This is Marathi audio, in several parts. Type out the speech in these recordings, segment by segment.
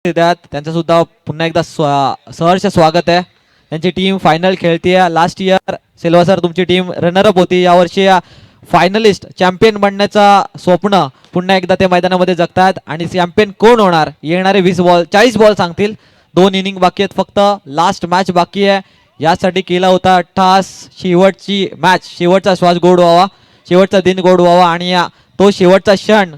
देतात त्यांचं सुद्धा पुन्हा एकदा सहर्ष स्वागत आहे. त्यांची टीम फायनल खेळते. लास्ट इयर सेल्वा सर तुमची टीम रनरअप होती. यावर्षी फायनलिस्ट चॅम्पियन बनण्याचा स्वप्न पुन्हा एकदा ते मैदानामध्ये जगतात. आणि चॅम्पियन कोण होणार येणारे 40 बॉल सांगतील. 2 इनिंग बाकी आहेत फक्त. लास्ट मॅच बाकी आहे. यासाठी केला होता अट्टहास. शेवटची मॅच, शेवटचा श्वास गोड व्हावा, शेवटचा दिन गोड व्हावा आणि तो शेवटचा क्षण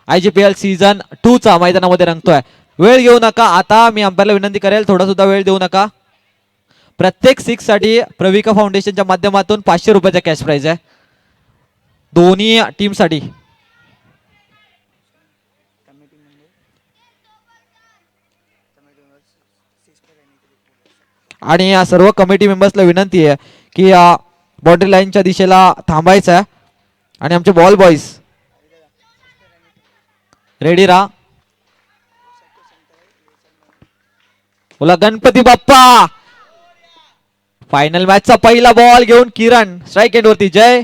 IGPL सीझन 2 चा मैदानामध्ये रंगतोय. वेळ घेऊ नका. आता मी अंपायरला विनंती करेल थोडा सुद्धा वेळ देऊ नका. प्रत्येक 6 साठी प्रविका फाउंडेशनच्या माध्यमातून 500 रुपयाचा कॅश प्राइज आहे दोन्ही टीम साठी. आणि या सर्व कमिटी मेंबर्सला विनंती आहे की बाउंड्री लाईनच्या दिशेला थांबायचं आहे. आणि आमचे बॉल बॉईज रेडी राहा. बोला गणपती बाप्पा. फायनल मॅचचा पहिला बॉल घेऊन किरण स्ट्राइक एंड वरती. जय.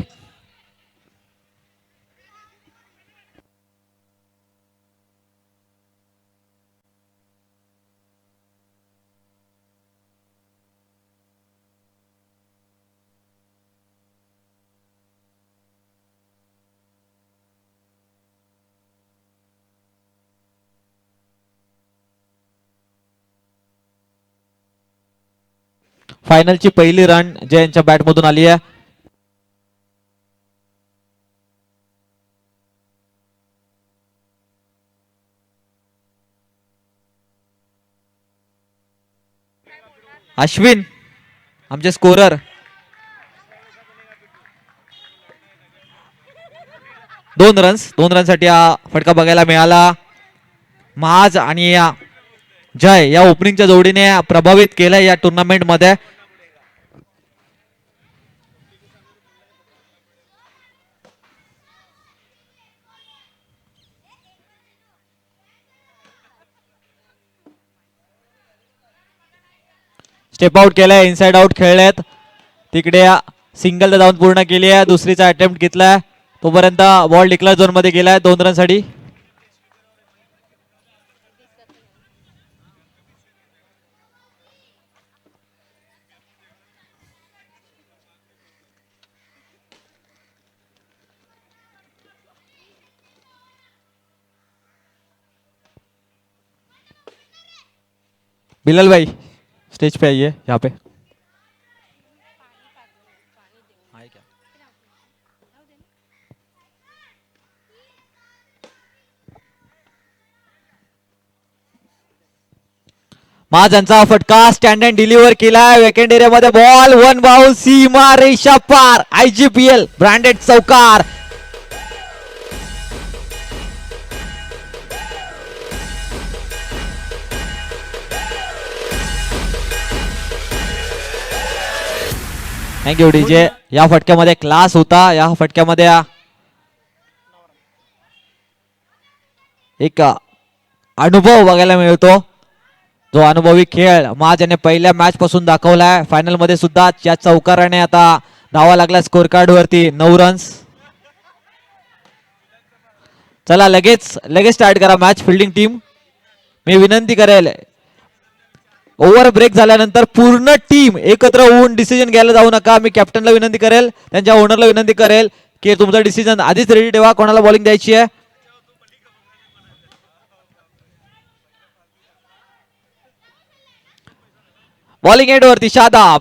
फायनलची पहिली रन जय यांच्या बॅट मधून आली आहे. अश्विन आमचे स्कोरर. दोन रन साठी हा फटका बघायला मिळाला. महाज आणि जय या ओपनिंगच्या जोडीने प्रभावित केलं या टुर्नामेंट मध्ये. स्टेप आउट केलाय, इनसाइड आउट खेळलेत. तिकडे सिंगल जाऊन पूर्ण केली आहे. दुसरीचा अटेम्प्ट घेतलाय तोपर्यंत बॉल डिक्लेअर झोन मध्ये गेलाय 2 रन साठी. बिलाल भाई स्टेज पे आइए यहाँ पे. महाजनचा फटका स्टँड अँड डिलिव्हर केलाय वेकेंड एरिया मध्ये. बॉल 1 बाउल सीमा रेषा पार. IGPL ब्रँडेड चौकार. Thank you DJ. या फटक्यामध्ये क्लास होता. या फटक्यामध्ये एक अनुभव बघायला मिळतो. जो अनुभवी खेळ महाजने पहिल्या मॅच पासून दाखवलाय. फायनल मध्ये सुद्धा या चौकाराने आता धावा लागला स्कोर कार्ड वरती 9 रन्स. चला लगेच स्टार्ट करा मॅच. फिल्डिंग टीम मी विनंती करेल ओव्हर ब्रेक झाल्यानंतर पूर्ण टीम एकत्र होऊन डिसिजन घ्यायला जाऊ नका. मी कॅप्टनला विनंती करेल, त्यांच्या ओनरला विनंती करेल की तुमचा डिसिजन आधीच रेडी ठेवा. कोणाला बॉलिंग द्यायची आहे. बॉलिंग एंड वरती Shadab.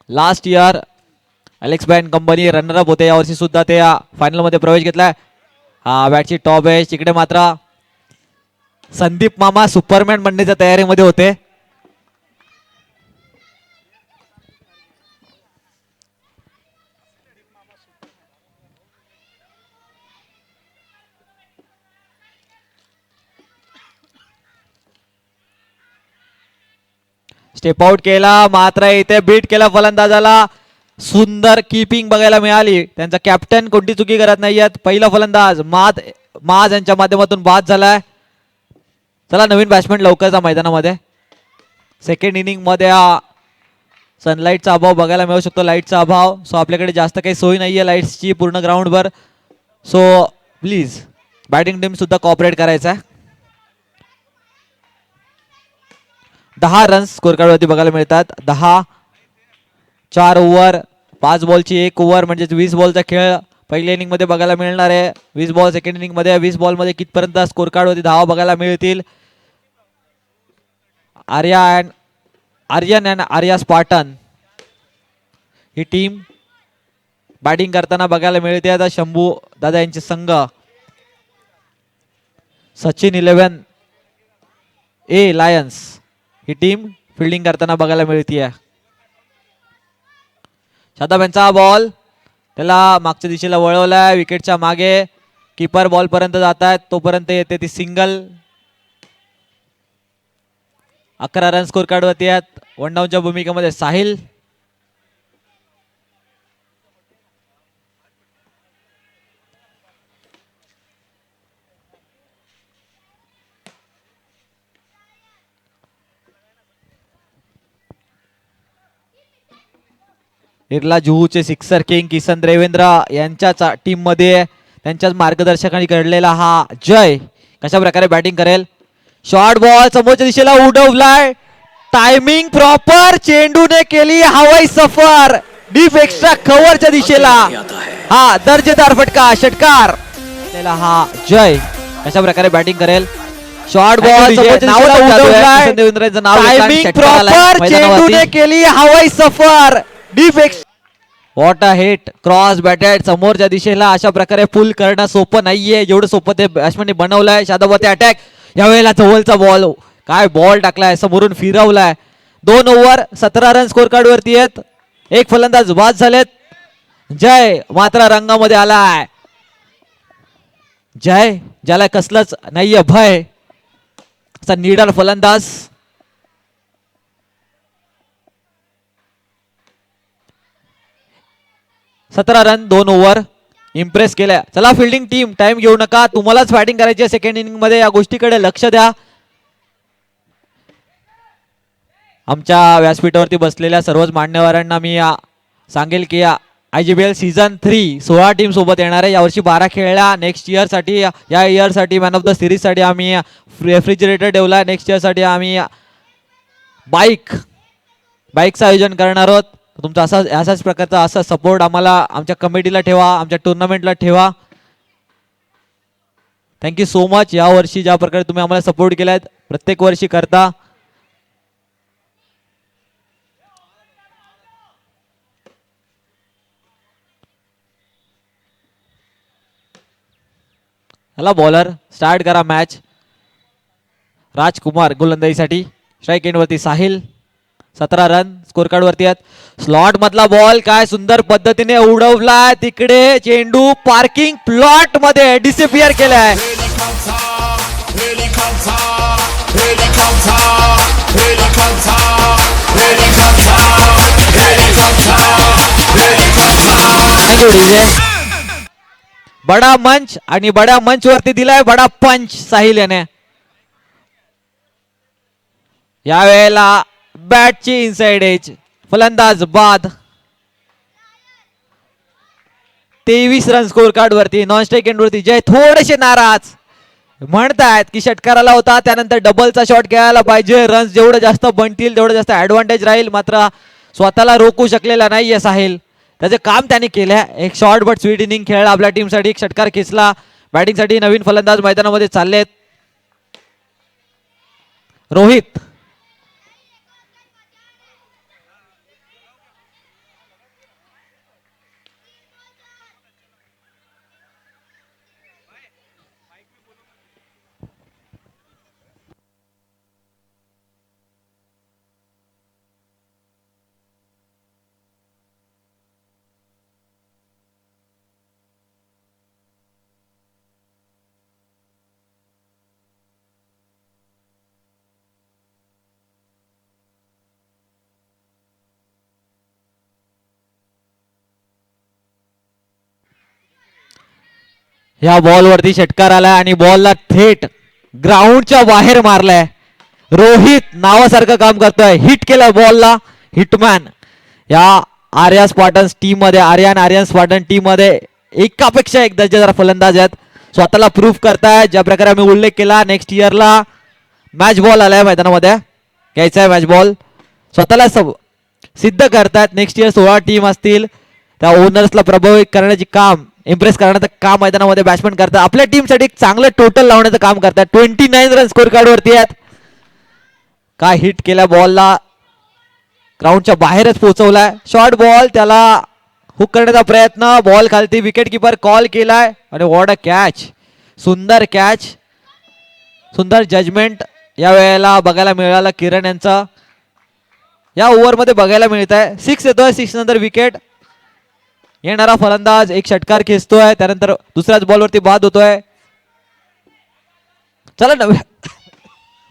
Last year Alex ban company runner-up होते. यावर्षी सुद्धा ते फायनल मध्ये प्रवेश घेतलाय. हा बॅटची टॉप आहे. तिकडे मात्र संदीप मामा सुपरमॅन बनण्याच्या तयारीमध्ये होते. स्टेप आउट केला मात्र इथे बीट केला फलंदाजाला. सुंदर कीपिंग बघायला मिळाली. त्यांचा कॅप्टन कोणती चुकी करत नाहीयेत. पहिला फलंदाज महाज यांच्या माध्यमातून बाद झालाय. चला नवीन बॅट्समॅन लवकरच मैदानामध्ये. सेकंड इनिंग मध्ये सनलाईटचा अभाव बघायला मिळू शकतो, लाईटचा अभाव. सो आपल्याकडे जास्त काही सोय नाहीये लाईट्सची पूर्ण ग्राउंडवर. सो प्लीज बॅटिंग टीम सुद्धा कॉपरेट करायचा आहे. 10 रन्स स्कोर कार्ड वरती बघायला मिळतात. 10 4 ओव्हर 5 बॉलची 1 ओव्हर म्हणजे 20 बॉलचा खेळ पहिल्या इनिंग मध्ये बघायला मिळणार आहे. 20 बॉल सेकंड इनिंग मध्ये. 20 बॉल मध्ये कितपर्यंत स्कोर कार्ड वरती धावा बघायला मिळतील. आर्यन अँड आर्या स्पार्टन ही टीम बॅटिंग करताना बघायला मिळते. आता शंभू दादा यांचे संघ सचिन 11 ए लायन्स ही टीम फिल्डिंग करताना बघायला मिळते. शादाब यांचा बॉल त्याला मागच्या दिशेला वळवलाय. विकेटच्या मागे कीपर बॉल पर्यंत जात आहेत, तोपर्यंत येते ती सिंगल. 11 रन स्कोर कार्ड वरती आहेत. वन डाऊनच्या भूमिकेमध्ये साहिल. इरला जुहूचे सिक्सर किंग किसन देवेंद्र यांच्याच टीम मध्ये त्यांच्याच मार्गदर्शकांनी घडलेला हा जय कशा प्रकारे बॅटिंग करेल. शॉर्ट बॉल समोरच्या दिशेला उडवलाय. Timing proper. चेंडूने केली हवाई सफर डीप एक्स्ट्रा कव्हरच्या दिशेला. हा दर्जेदार फटका षटकार. हा जय कशा प्रकारे बॅटिंग करेल. शॉर्ट बॉल किसन देवेंद्रचं नाव टायमिंग प्रॉपर. चेंडूने केली हवाई सफर deep what a hit. Cross batted समोरच्या दिशेला. अशा प्रकारे पुल करणं सोपं नाहीये जेवढं सोपं ते बॅट्समॅनने बनवलंय. शादाबते अटॅक. यावेळेला जवळचा बॉल. काय बॉल टाकलाय समोरून फिरवलाय. 2 ओव्हर 17 रन स्कोर कार्ड वरती आहेत. एक फलंदाज बाद झालेत. जय मात्र रंगामध्ये आलाय. जय ज्याला कसलंच नाहीये भय असा निडर फलंदाज. सतरा रन 2 ओव्हर इम्प्रेस केल्या. चला फिल्डिंग टीम टाइम घेऊ नका, तुम्हालाच बॅटिंग करायची आहे सेकंड इनिंग मध्ये. या गोष्टीकडे लक्ष द्या. आमच्या व्यासपीठावरती बसलेल्या सर्वच मान्यवरांना मी सांगेल की IGBL सीझन 3 16 टीम सोबत येणार आहे. यावर्षी 12 खेळल्या. नेक्स्ट इयर साठी या इयर साठी मॅन ऑफ द सिरीज साठी आम्ही रेफ्रिजरेटर ठेवला. नेक्स्ट इयर साठी आम्ही बाईकचं आयोजन करणार आहोत. तुमचा असाच प्रकारचा असा सपोर्ट आम्हाला आमच्या कमिटीला ठेवा, आमच्या टुर्नामेंटला ठेवा. Thank you so much. या वर्षी ज्या प्रकारे तुम्ही आम्हाला सपोर्ट केलाय प्रत्येक वर्षी करता. चला बॉलर स्टार्ट करा मॅच. राजकुमार गोलंदाजीसाठी. स्ट्राईक एंड वरती साहिल. 17 रन स्कोर कार्ड वरती आहेत. स्लॉट मधला बॉल काय सुंदर पद्धतीने उडवलाय तिकडे. चेंडू पार्किंग प्लॉट मध्ये डिसअपियर केलाय. Thank you DJ. बडा मंच आणि बडा मंच वरती दिलाय बडा पंच साहिल याने. यावेळेला बॅटची इनसाइड एज. फलंदाज बाद. 23 रन स्कोर कार्ड वरती. नॉन स्ट्राईक एंड वरती जय थोडेसे नाराज म्हणतायत की षटकाराला होता त्यानंतर डबलचा शॉट खेळायला पाहिजे. रन्स जेवढं जास्त बनतील तेवढं जास्त ऍडव्हान्टेज राहील. मात्र स्वतःला रोखू शकलेला नाहीये साहिल. त्याचे काम त्याने केले. एक शॉर्ट बट स्वीट इनिंग खेळला आपल्या टीमसाठी. एक षटकार खेचला. बॅटिंगसाठी नवीन फलंदाज मैदानामध्ये चाललेत. रोहित. ह्या बॉल वरती षटकार आलाय आणि बॉलला थेट ग्राउंडच्या बाहेर मारलाय. रोहित नावासारखं काम करतोय. हिट केलं बॉलला. हिटमॅन या आर्या स्पार्टन्स टीम मध्ये, आर्यन स्पार्टन टीम मध्ये एकापेक्षा एक दर्जेदार फलंदाज आहेत. स्वतःला प्रूव्ह करतायत. ज्या प्रकारे आम्ही उल्लेख केला, नेक्स्ट इयरला मॅच बॉल आलाय मैदानामध्ये, घ्यायचा आहे मॅच बॉल. स्वतःला सिद्ध करतायत. नेक्स्ट इयर 16 टीम असतील. त्या ओनर्सला प्रभावित करण्याचे काम, इम्प्रेस करण्याचं काम मैदानामध्ये बॅट्समॅन करतात. आपल्या टीमसाठी एक चांगलं टोटल लावण्याचं काम करतात. 29 रन स्कोर कार्ड वरती आहेत. काय हिट केल्या बॉलला, ग्राउंडच्या बाहेरच पोहोचवलाय. शॉर्ट बॉल, त्याला हुक करण्याचा प्रयत्न, बॉल खालती, विकेट किपर कॉल केलाय आणि व्हॉट अ कॅच. सुंदर कॅच, सुंदर जजमेंट या वेळेला बघायला मिळालं किरण यांचा. या ओव्हरमध्ये बघायला मिळत आहे 6 येतोय. 6 नंतर विकेट. येणारा फलंदाज एक षटकार खेचतोय, त्यानंतर दुसऱ्याच बॉलवरती बाद होतोय. चला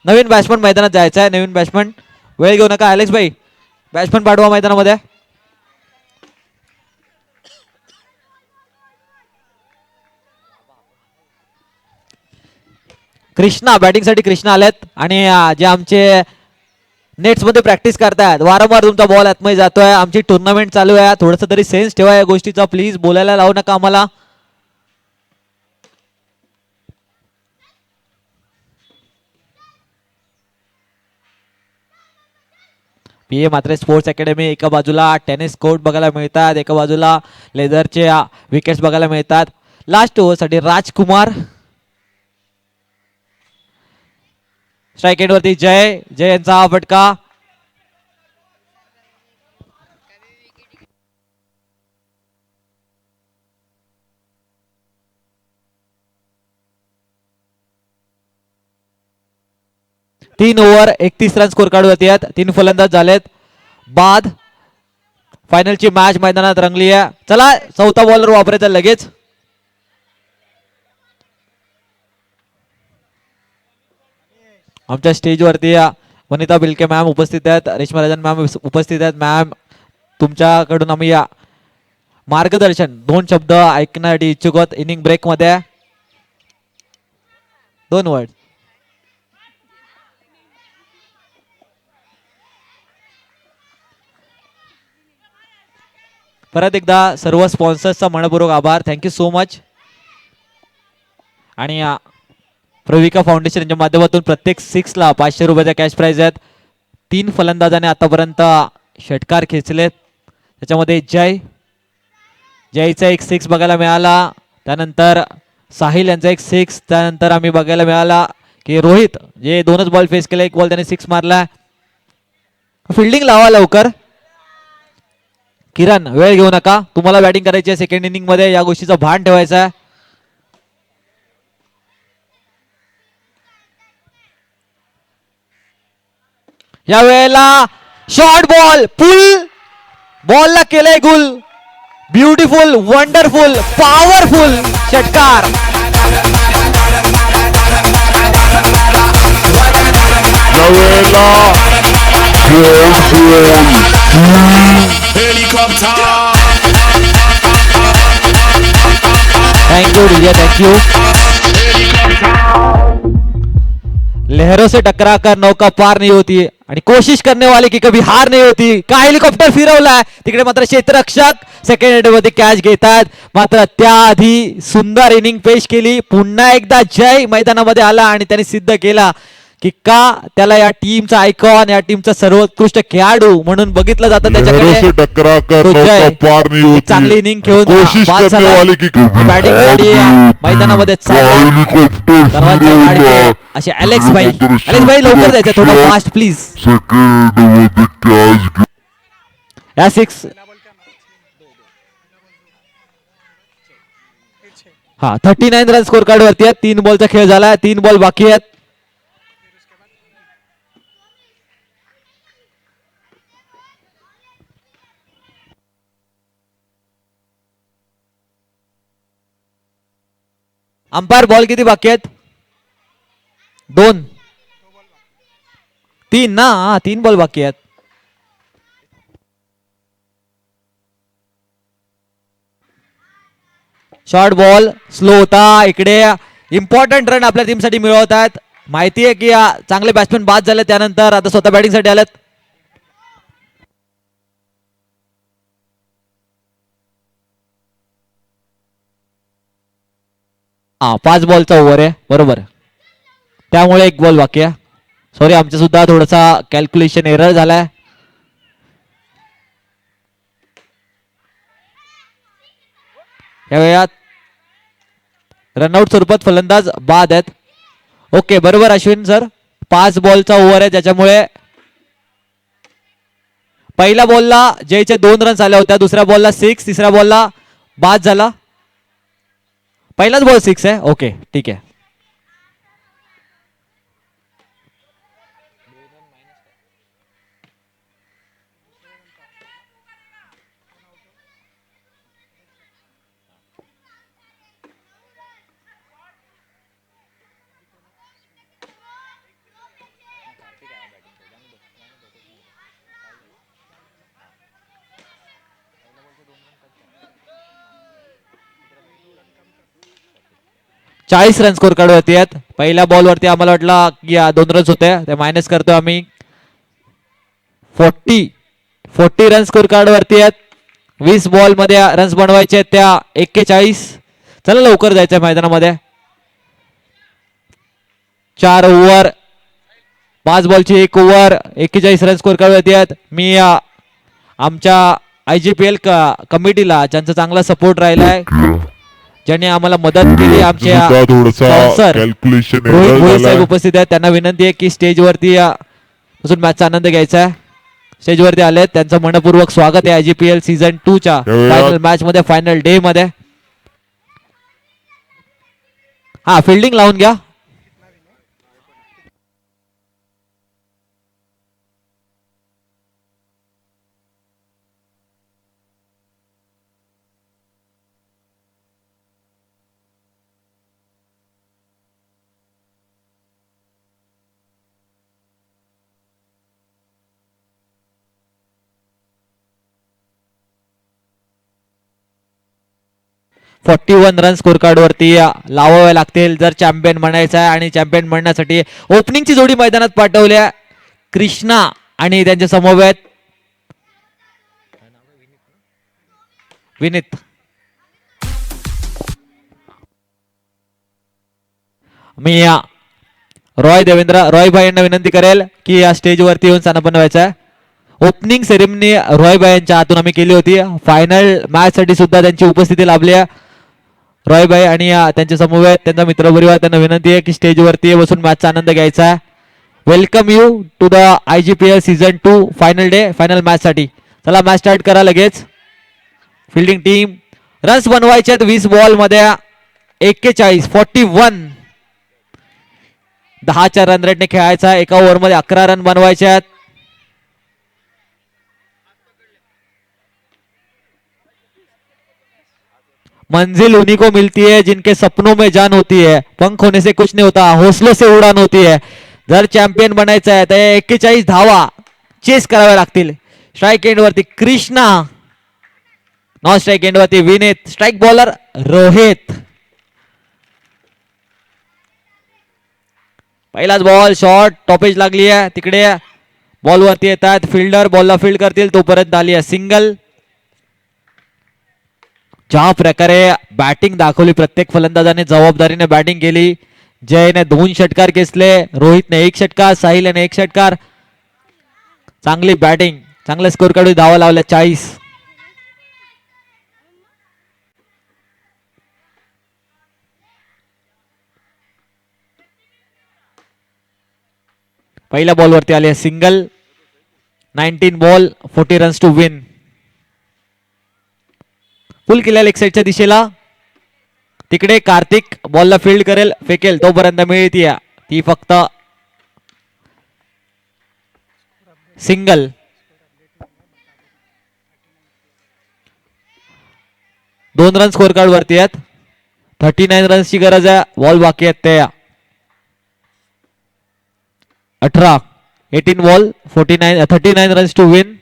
नवीन बॅट्समन मैदानात जायचं आहे. नवीन बॅट्समन, वेळ घेऊ नका. अलेक्स भाई बॅट्समन पाठवा मैदानामध्ये. कृष्णा, बॅटिंगसाठी कृष्णा आलेत. आणि जे आमचे नेट्स मध्ये प्रॅक्टिस करतायत, वारंवार तुमचा बॉल आतमध्ये जातोय. आमची टुर्नामेंट चालू आहे, थोडस तरी सेन्स ठेवा या गोष्टीचा. प्लीज बोलायला लावू नका आम्हाला. पीए मात्रे स्पोर्ट्स अकॅडमी, एका बाजूला टेनिस कोर्ट बघायला मिळतात, एका बाजूला लेदरचे विकेट्स बघायला मिळतात. लास्ट ओव्हरसाठी राजकुमार. स्ट्राईक एंड वरती जय यांचा हा फटका. तीन ओव्हर 31 रन स्कोर कार्ड वरती आहेत. 3 फलंदाज झालेत बाद. फायनलची मॅच मैदानात रंगली आहे. चला चौथा बॉलर वापरायचा लगेच. आमच्या स्टेजवरती वनिता बिलके मॅम उपस्थित आहेत, रेश्मा राजन मॅम उपस्थित आहेत. मॅम तुमच्याकडून आम्ही मार्गदर्शन 2 शब्द ऐकण्यासाठी इच्छुक आहोत. इनिंग ब्रेक मध्ये 2 वर्ड. परत एकदा सर्व स्पॉन्सर्सचा मनपूर्वक आभार. Thank you so much. आणि प्रविका फाउंडेशन यांच्या माध्यमातून प्रत्येक 6 ला 500 रुपयाचा कॅश प्राइज आहेत. 3 फलंदाजाने आतापर्यंत षटकार खेचलेत. त्याच्यामध्ये जयचा एक 6 बघायला मिळाला. त्यानंतर साहिल यांचा एक 6. त्यानंतर आम्ही बघायला मिळाला की रोहित जे 2च बॉल फेस केले, 1 बॉल त्याने 6 मारला. फिल्डिंग लावा लवकर. किरण वेळ घेऊ नका, तुम्हाला बॅटिंग करायची आहे सेकंड इनिंग मध्ये, या गोष्टीचं भान ठेवायचं आहे. या वेळेला शॉर्ट बॉल, पुल बॉलला केलंय गुल. ब्युटिफुल, वंडरफुल, पॉवरफुल षटकार. Thank you, thank you. लहरों से टकरा कर नौका पार नहीं होती आणि कोशिश करने वाले की कभी हार नहीं होती. का हेलिकॉप्टर फिरवलाय तिकडे, मात्र क्षेत्ररक्षक सेकंड हेड मध्ये कॅच घेतात. मात्र त्याआधी सुंदर इनिंग पेश केली. पुन्हा एकदा जय मैदानामध्ये आला आणि त्यांनी सिद्ध केला की का त्याला या टीमचा आयकॉन, या टीमचा सर्वोत्कृष्ट खेळाडू म्हणून बघितलं जातं. त्याच्याकडे चांगली इनिंग खेळून बॅटिंग मैदानामध्ये असे अलेक्स भाई लवकर जायचं, थोडं फास्ट प्लीज. या 6 हा 39 रन स्कोर कार्ड वरती आहेत. 3 बॉलचा खेळ झाला, 3 बॉल बाकी आहेत. अंपायर बॉल किती बाकी आहेत? 2 3 ना, 3 बॉल बाकी आहेत. शॉर्ट बॉल स्लो होता. इकडे इम्पॉर्टंट रन आपल्या टीमसाठी मिळवत आहेत. माहिती आहे की चांगले बॅट्समॅन बाद झाले त्यानंतर आता स्वतः बॅटिंग साठी आलेत. हा 5 बॉलचा ओव्हर आहे बरोबर, त्यामुळे एक बॉल बाकी आहे. सॉरी आमचा सुद्धा थोडासा कॅल्क्युलेशन एरर झालाय. या वेळात रनआउट स्वरूपात फलंदाज बाद आहेत. ओके बरोबर अश्विन सर, 5 बॉलचा ओव्हर आहे त्याच्यामुळे पहिल्या बॉलला जयचे 2 रन्स आल्या होत्या, दुसऱ्या बॉलला 6, तिसऱ्या बॉलला बाद झाला. पहिलाच बॉल 6 आहे. ओके ठीक आहे. चाळीस रन स्कोर कार्ड वरती आहेत. पहिल्या बॉल वरती आम्हाला वाटलं की 2 रन्स होते, ते मायनस करतो आम्ही. 40 रन स्कोर कार्ड वरती आहेत. 20 बॉल मध्ये रन्स बनवायचे आहेत त्या 41. चला लवकर जायचंय मैदानामध्ये. 4 over 5 बॉलची 1 over 41 run score card वरती आहेत. मी आमच्या IGPL कमिटीला ज्यांचा चांगला सपोर्ट राहिलाय, ज्यांनी आम्हाला मदत केली, आमच्या स्पॉन्सर रोहित भोये साहेब उपस्थित आहेत. त्यांना विनंती आहे की स्टेजवरती बसून मॅचचा आनंद घ्यायचा आहे. स्टेजवरती आले, त्यांचं मनपूर्वक स्वागत आहे IGPL सीझन 2 च्या फायनल मॅच मध्ये, फायनल डे मध्ये. हा फिल्डिंग लावून घ्या. फोर्टी 41 रन स्कोर कार्ड वरती लावावे लागतील जर चॅम्पियन बनायचं आहे. आणि चॅम्पियन बनण्यासाठी ओपनिंगची जोडी मैदानात पाठवल्या कृष्णा आणि त्यांच्या समवेत विनीत. मी रॉय भाई यांना विनंती करेल की या स्टेजवरती येऊन स्थान बनवायचं आहे. ओपनिंग सेरेमनी रॉय भाई यांच्या हातून आम्ही केली होती. फायनल मॅच साठी सुद्धा त्यांची उपस्थिती लाभली आहे. रॉय भाई आणि त्यांच्या समवेत त्यांचा मित्रपरिवार, त्यांना विनंती आहे की स्टेजवरती बसून मॅचचा आनंद घ्यायचा आहे. Welcome you to the IGPL season 2 final day, final match साठी. चला मॅच स्टार्ट करा लगेच. फिल्डिंग टीम रन्स बनवायचे आहेत 20 बॉल मध्ये 41. 10च्या रन रेटने खेळायचा. एका ओव्हर मध्ये 11 रन बनवायचे आहेत. मंजिल उन्हीं को मिलती है जिनके सपनों में जान होती है, पंख होने से कुछ नहीं होता, हौसलों से उडान होती है. जर चॅम्पियन बनायचं आहे तर 41 धावा चेस कराव्या लागतील. स्ट्राईक एंड वरती कृष्णा, नॉन स्ट्राईक एंड वरती विनीत, स्ट्राईक बॉलर रोहित. पहिलाच बॉल शॉर्ट टॉपेज लागली आहे. तिकडे बॉल वरती येतात फिल्डर, बॉलला फील्ड करतील तोपर्यंत आली आहे सिंगल. ज्या प्रकारे बॅटिंग दाखवली प्रत्येक फलंदाजाने जबाबदारीने बॅटिंग केली. जयने 2 षटकार घेतले, रोहितने 1 षटकार, साहिलने 1 षटकार. चांगली बॅटिंग, चांगल्या स्कोर काढून धावा लावल्या 40. पहिल्या बॉल वरती आले single. 19 ball 40 runs to win. Full केल्या लेग साईडच्या दिशेला. तिकडे कार्तिक बॉलला फील्ड करेल, फेकेल तोपर्यंत मिळती ती फक्त सिंगल. दोन रन स्कोर कार्ड वरती आहेत. 39 रन्सची गरज आहे. बॉल बाकी आहेत ते 18 बॉल 39 रन्स टू विन.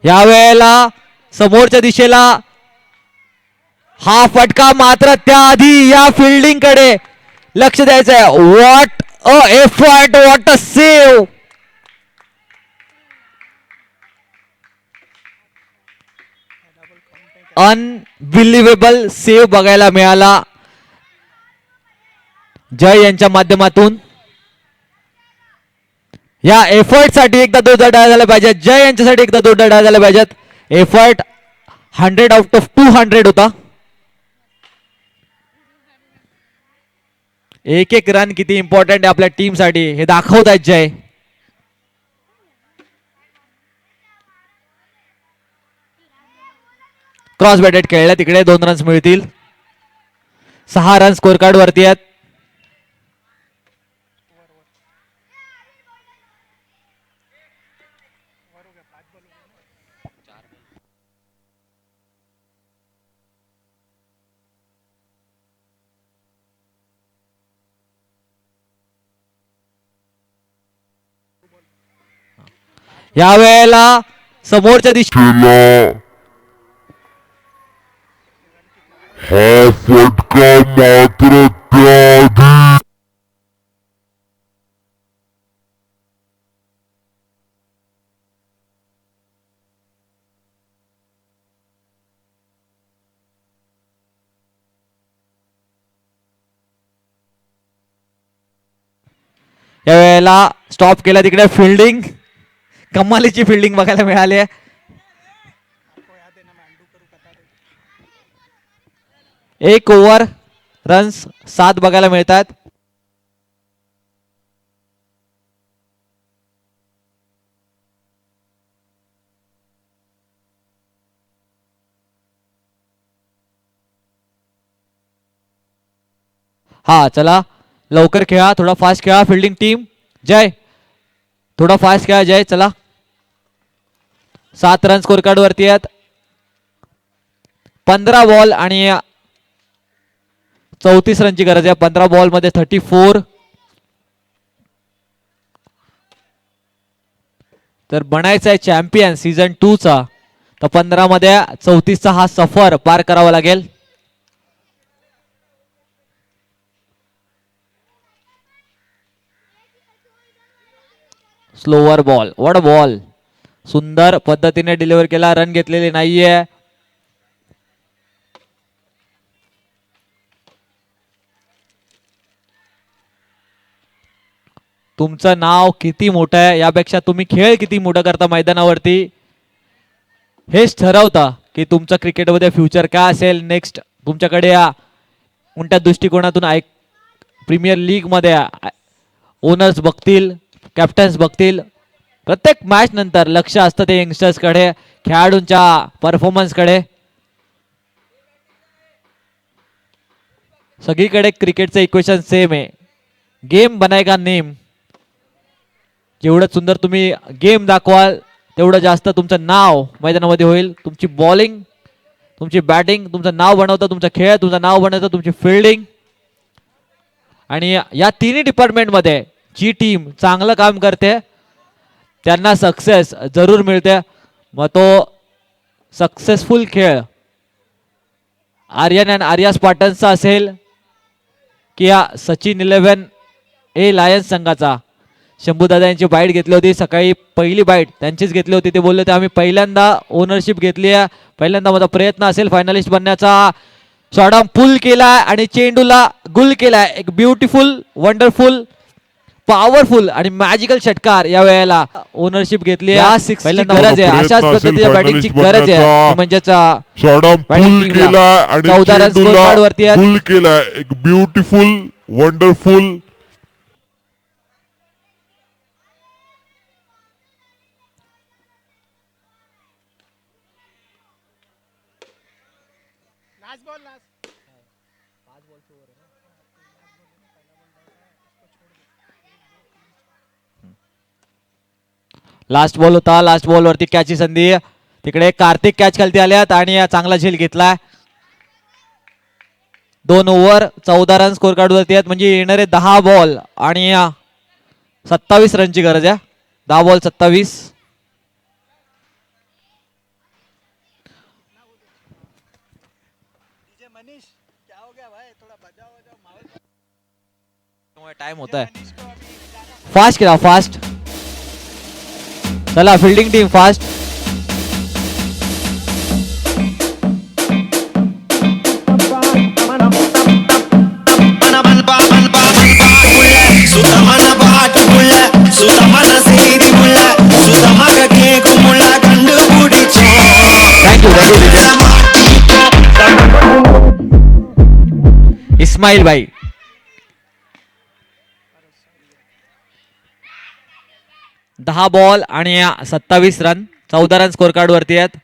या वेळेला समोरच्या दिशेला हा फटका, मात्र त्याआधी या फिल्डिंग कडे लक्ष द्यायचं आहे. What a effort, what a save. Unbelievable save बघायला मिळाला जय यांच्या माध्यमातून. या एफर्ट साठी एकदा जोरदार टाळ्या झाल्या पाहिजेत. जय यांच्यासाठी एकदा जोरदार टाळ्या झाल्या पाहिजेत. एफर्ट 100 आउट ऑफ 200 होता. एक एक रन किती इम्पॉर्टंट आहे आपल्या टीम साठी हे दाखवत आहेत जय. क्रॉस बॅटेड खेळल्या तिकडे 2 रन्स मिळतील. 6 रन स्कोर कार्ड वरती आहेत. या वेळेला समोरच्या दिशेला हा फटका मात्र त्याआधी या वेळेला स्टॉप केला तिकडे. फिल्डिंग कमालीची फिल्डिंग बघायला मिळाली आहे. एक ओव्हर रन्स 7 बघायला मिळतात. हा चला लवकर खेळा, थोडा फास्ट खेळा फिल्डिंग टीम. जय थोडा फास्ट खेळा जय. चला 7 रन स्कोर कार्ड वरती आहेत. 15 बॉल आणि 34 रनची गरज आहे. 15 बॉल मध्ये 34. तर बनायचं आहे चॅम्पियन सीझन 2 चा, तर 15 मध्ये 34 चा हा सफर पार करावा लागेल. Slower ball, what ball. सुंदर पद्धतीने डिलिव्हर केला. रन घेतलेली नाहीये. तुमचं नाव किती मोठं आहे यापेक्षा तुम्ही खेळ किती मोठं करता मैदानावरती हेच ठरवता की तुमचं क्रिकेटमध्ये फ्युचर काय असेल. नेक्स्ट तुमच्याकडे या कोणत्या दृष्टिकोनातून प्रीमियर लीग मध्ये ओनर्स बघतील, कॅप्टन्स बघतील. प्रत्येक मॅच नंतर लक्ष असतं ते यंगस्टर्स कडे, खेळाडूंच्या परफॉर्मन्स कडे. सगळीकडे क्रिकेटचं इक्वेशन सेम आहे. गेम बनाएगा नेम. जेवढं सुंदर तुम्ही गेम दाखवाल तेवढं जास्त तुमचं नाव मैदानामध्ये होईल. तुमची बॉलिंग, तुमची बॅटिंग तुमचं नाव बनवतं, तुमचा खेळ तुमचं नाव बनवतं, तुमची फिल्डिंग. आणि या तिन्ही डिपार्टमेंटमध्ये जी टीम चांगलं काम करते त्यांना सक्सेस जरूर मिळते. मग तो सक्सेसफुल खेळ आर्यन अँड आर्या स्पार्टन्सचा असेल की या सचिन 11 ए लायन्स संघाचा. शंभूदादा यांची बाईट घेतली होती सकाळी, पहिली बाईट त्यांचीच घेतली होती. ते बोलले होते आम्ही पहिल्यांदा ओनरशिप घेतली आहे, पहिल्यांदा माझा प्रयत्न असेल फायनलिस्ट बनण्याचा. शॉर्टआर्म पुल केलाय आणि चेंडूला गुल केलाय. एक ब्युटिफुल, वंडरफुल, पॉवरफुल आणि मॅजिकल षटकार या वेळेला ओनरशिप घेतली आहे. पहिल्यांदा गरज आहे अशाच पद्धतीच्या बॅटिंगची गरज आहे. म्हणजेच शॉर्टआर्म पुल केला आणि 14 रन स्कोर कार्ड वरती आहेत. पुल केला. एक ब्युटिफुल, वंडरफुल. लास्ट बॉल होता. लास्ट बॉल वरती कॅचची संधी. तिकडे कार्तिक कॅच खालती आल्यात आणि चांगला झेल घेतलाय. 2 ओव्हर 14 रन स्कोर कार्ड वरती आहेत. म्हणजे येणारे 10 बॉल आणि 27 रनची गरज आहे. 10 बॉल 27. टाइम होता है. फास्ट केला फास्ट. चला फिल्डिंग टीम फास्ट. इस्माईल भाई. दहा बॉल आणि 27 रन. 14 रन स्कोर कार्ड वरती आहेत.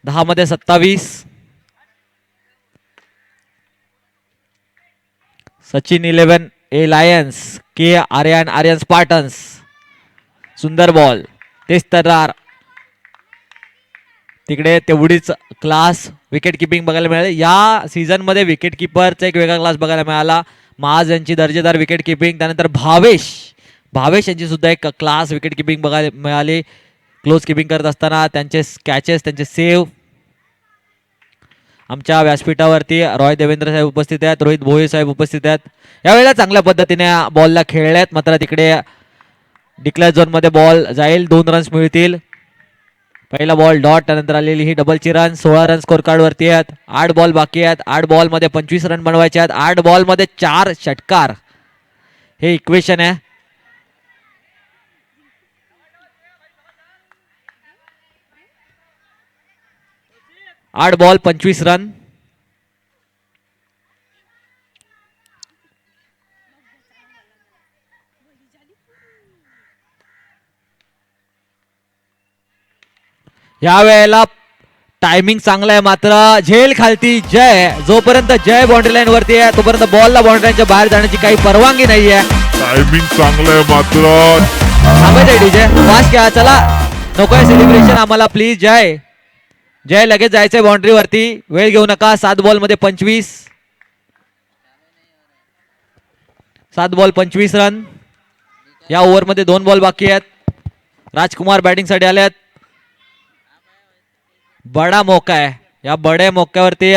10 मध्ये 27. Sachin 11 A Lions K Aryan Spartans. सुंदर बॉल. तेच तरार. तिकडे तेवढीच क्लास विकेट किपिंग बघायला मिळाली. या सीझन मध्ये विकेट किपरचा एक वेगळा क्लास बघायला मिळाला. माज यांची दर्जेदार विकेट किपिंग. त्यानंतर भावेश यांची सुद्धा एक क्लास विकेट किपिंग बघायला मिळाली. क्लोज किपिंग करत असताना त्यांचे कॅचेस, त्यांचे सेव्ह. आमच्या व्यासपीठावरती रॉय देवेंद्र साहेब उपस्थित आहेत. रोहित भोये साहेब उपस्थित आहेत. यावेळेला चांगल्या पद्धतीने बॉलला खेळल्यात. मात्र तिकडे डिक्लेअर झोन मध्ये बॉल जाईल. 2 रन्स मिळतील. पहिला बॉल डॉट. त्यानंतर आलेली ही डबलची रन. 16 रन स्कोर कार्ड वरती आहेत. 8 बॉल बाकी आहेत. 8 बॉल मध्ये 25 रन बनवायचे आहेत. 8 बॉल मध्ये 4 षटकार. हे इक्वेशन आहे. 8 बॉल 25 रन. या वेळेला टायमिंग चांगला आहे. मात्र झेल खालती जय. जोपर्यंत जय बाउंड्री लाईन वरती आहे तोपर्यंत बॉलला बाउंड्री लाईनच्या बाहेर जाण्याची काही परवानगी नाहीये. टायमिंग चांगलं आहे मात्र थांबायचं डीजे. फास्ट घ्या. चला नकोय सेलिब्रेशन आम्हाला प्लीज. जय लगेच जायचंय बाउंड्री वरती. वेळ घेऊ नका. 7 बॉल मध्ये 25. 7 बॉल 25 रन. या ओव्हर मध्ये 2 बॉल बाकी आहेत. राजकुमार बॅटिंग साठी आले आहेत. बडा मौका आहे. या बड्या मौक्यावरती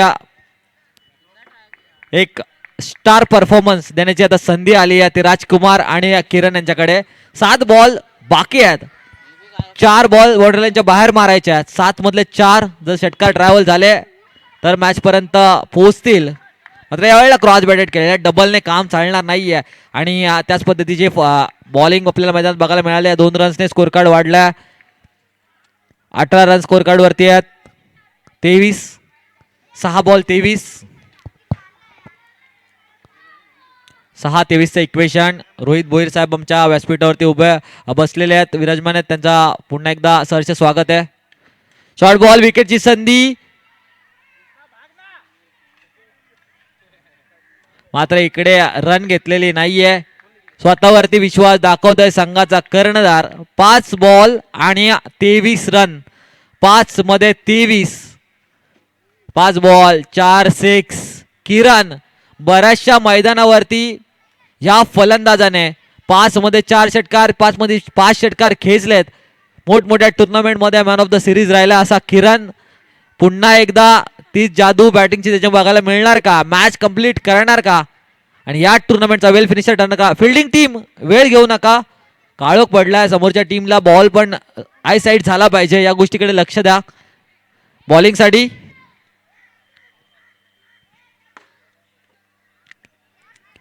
एक स्टार परफॉर्मन्स देण्याची आता संधी आली आहे. ती राजकुमार आणि किरण यांच्याकडे. 7 बॉल बाकी आहेत. 4 बॉल बाउंड्री लाईनच्या बाहेर मारायचे आहेत. 7 मधले 4 जर षटकार ट्रॅव्हल झाले तर मॅच पर्यंत पोहोचतील. मात्र यावेळेला क्रॉस बॅटेड केलेले. डबलने काम चालणार नाहीये. आणि त्याच पद्धतीची बॉलिंग आपल्याला मैदानात बघायला मिळाली. 2 रन्सने स्कोर कार्ड वाढला. 18 रन स्कोर कार्ड वरती आहेत. 23. 6 बॉल 23. 6-23चं इक्वेशन. रोहित भोईर साहेब आमच्या व्यासपीठावरती उभे बसलेले आहेत. विराजमान आहेत. त्यांचा पुन्हा एकदा सहर्ष स्वागत आहे. शॉर्ट बॉल विकेटची संधी. मात्र इकडे रन घेतलेली नाहीये. स्वतःवरती विश्वास दाखवतोय संघाचा कर्णधार. 5 बॉल आणि 23 रन. 5 मध्ये 23. 5 बॉल 4 6. किरण बऱ्याचशा मैदानावरती या फलंदाजाने 5 मध्ये 4 षटकार, 5 मध्ये 5 षटकार खेचलेत. मोठमोठ्या टुर्नामेंट मध्ये मॅन ऑफ द सिरीज राहिला असा किरण पुन्हा एकदा ती जादू बॅटिंगची त्याच्या बघायला मिळणार का? मॅच कंप्लीट करणार का? आणि या टुर्नामेंटचा वेल फिनिशर ठरणार का? फिल्डिंग टीम वेळ घेऊ नका. काळोख पडलाय. समोरच्या टीमला बॉल पण आय साईड झाला पाहिजे. या गोष्टीकडे लक्ष द्या.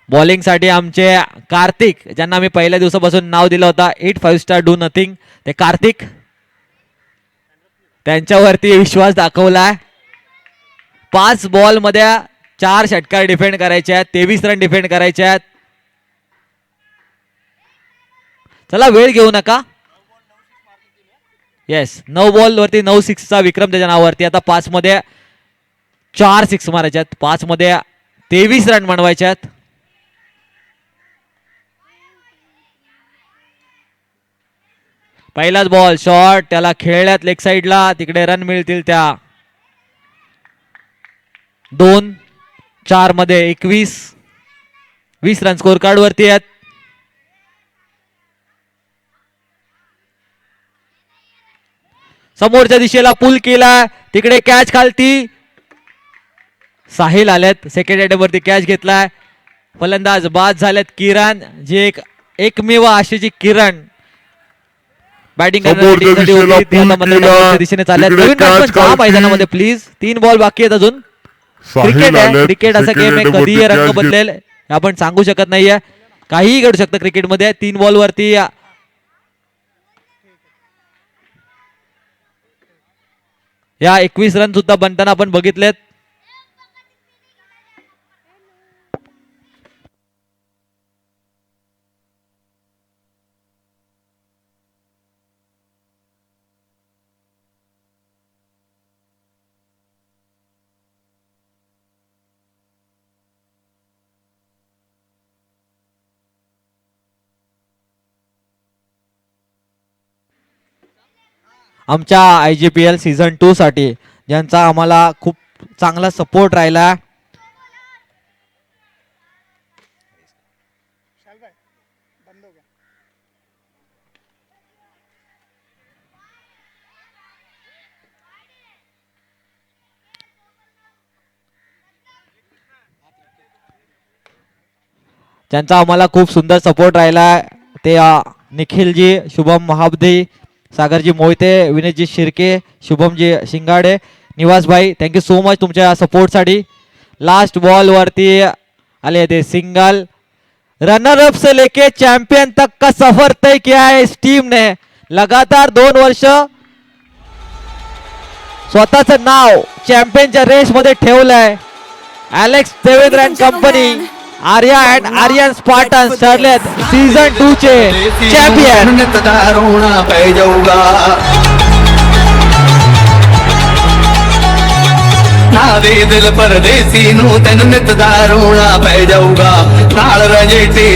बॉलिंगसाठी आमचे कार्तिक, ज्यांना मी पहिल्या दिवसापासून नाव दिलं होतं 8 5 स्टार डू नथिंग, ते कार्तिक. त्यांच्यावरती विश्वास दाखवलाय. 5 बॉल मध्ये 4 षटकार डिफेंड करायचे आहेत. 23 रन डिफेंड करायचे आहेत. चला वेळ घेऊ नका. येस, 9 बॉल वरती 9 6चा विक्रम त्याच्या नावावरती. आता 5 मध्ये 4 6 मारायचे आहेत. 5 मध्ये 23 रन बनवायचे आहेत. पहिलाच बॉल शॉर्ट, त्याला खेळल्यात लेग साइडला. तिकडे रन मिळतील त्या. 2 4 मध्ये 21. 20 रन स्कोर कार्ड वरती आहेत. समोरच्या दिशेला पुल केला. तिकडे कॅच खालती. साहिल आलेत सेकंड अटेम्प्ट वरती कॅच घेतलाय. फलंदाज बाद झालेत किरण, जे एकमेव आशेची किरण बॅटिंग समोरच्या दिशेला pull केला. दिशेने चालल्यात. तिकडे नवीन catch batsman पहा काढतील. मैदानामध्ये प्लीज. 3 बॉल बाकी आहेत अजून. साहिल क्रिकेट आहे, आलेत. क्रिकेट असा Second गेम आहे, attempt कधीही वरती रंग catch बदलेल आपण सांगू शकत नाहीये. काहीही घडू शकतं क्रिकेटमध्ये. 3 बॉल वरती या 21 रन सुद्धा बनताना आपण बघितलेत. आमच्या IGPL सीझन 2 साठी ज्यांचा आम्हाला खूप चांगला सपोर्ट राहिला. ज्यांचा आम्हाला खूप सुंदर सपोर्ट राहिला ते निखिलजी, शुभम महाबदी, सागरजी मोहिते, विनेशजी शिर्के, शुभमजी शिंगाडे, निवास भाई, थँक्यू सो मच तुमच्या सपोर्टसाठी. लास्ट बॉल वरती आले ते सिंगल. रनर अप से लेके चैंपियन तक का सफर तय किया है इस टीम ने. लगातार 2 वर्ष स्वतःचं नाव चॅम्पियनच्या रेस मध्ये ठेवलंय. Alex Devendra and company, Arya and Aryan Spartan ठरलेत सीझन 2 चे चॅम्पियन. रोना पै जाऊगा नावे दिल परदेसी नू तेन नित दा रोना पै जाऊगा नाल रजे ते